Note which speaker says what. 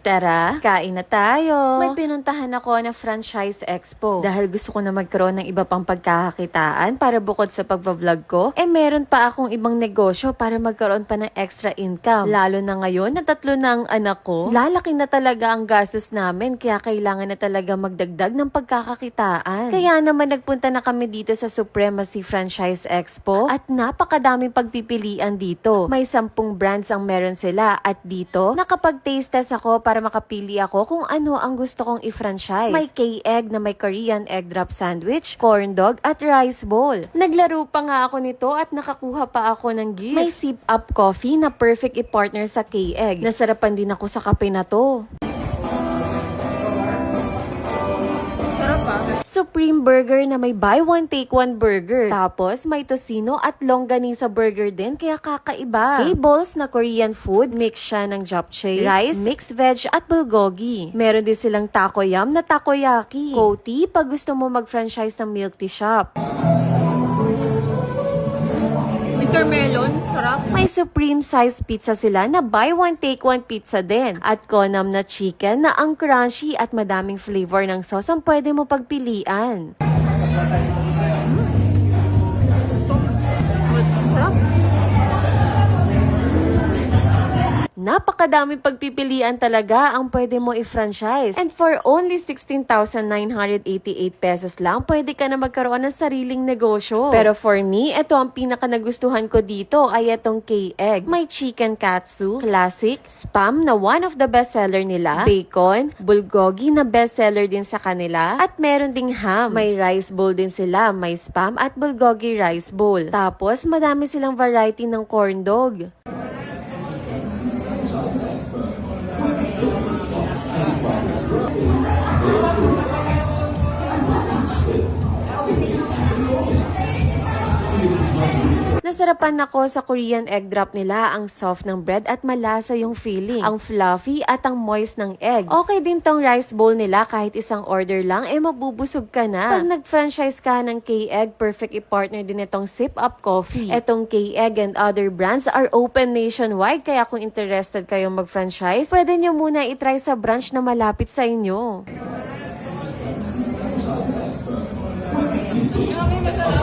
Speaker 1: Tara, kain na tayo. May pinuntahan ako na franchise expo. Dahil gusto ko na magkaroon ng iba pang pagkakakitaan para bukod sa pagbablog ko, meron pa akong ibang negosyo para magkaroon pa ng extra income. Lalo na ngayon na 3 na ang anak ko, lalaki na talaga ang gastos namin kaya kailangan na talaga magdagdag ng pagkakakitaan. Kaya naman nagpunta na kami dito sa Supremacy Franchise Expo at napakadaming pagpipilian dito. May 10 brands ang meron sila at dito nakapag-taste test ako para makapili ako kung ano ang gusto kong i-franchise. May K-Egg na may Korean egg drop sandwich, corn dog at rice bowl. Naglaro pa nga ako nito at nakakuha pa ako ng gift. May sip up coffee na perfect i-partner sa K-Egg. Nasarapan din ako sa kape na to. Supreme Burger na may buy one take one burger. Tapos may tocino at longganisa burger din kaya kakaiba. K-balls na Korean food, mix siya ng japchae, rice, mixed veg at bulgogi. Meron din silang takoyam na takoyaki. Koti pag gusto mo mag-franchise ng milk tea shop.
Speaker 2: Wintermelon, sarap.
Speaker 1: May supreme size pizza sila na buy one take one pizza din. At konam na chicken na ang crunchy at madaming flavor ng sauce ang pwede mo pagpilian.
Speaker 2: Sarap.
Speaker 1: Napakadaming pagpipilian talaga ang pwede mo i-franchise. And for only 16,988 pesos lang, pwede ka na magkaroon ng sariling negosyo. Pero for me, ito ang pinaka nagustuhan ko dito ay itong K-Egg. May chicken katsu, classic, spam na one of the bestseller nila, bacon, bulgogi na bestseller din sa kanila, at meron ding ham. May rice bowl din sila, may spam at bulgogi rice bowl. Tapos madami silang variety ng corn dog. Nasarapan ako sa Korean egg drop nila. Ang soft ng bread at malasa yung feeling. Ang fluffy at ang moist ng egg. Okay din tong rice bowl nila kahit isang order lang, mabubusog ka na. Pag nag-franchise ka ng K-Egg, perfect i-partner din itong Sip Up Coffee. Etong K-Egg and other brands are open nationwide kaya kung interested kayong mag-franchise, pwede nyo muna itry sa branch na malapit sa inyo.
Speaker 2: Masarap.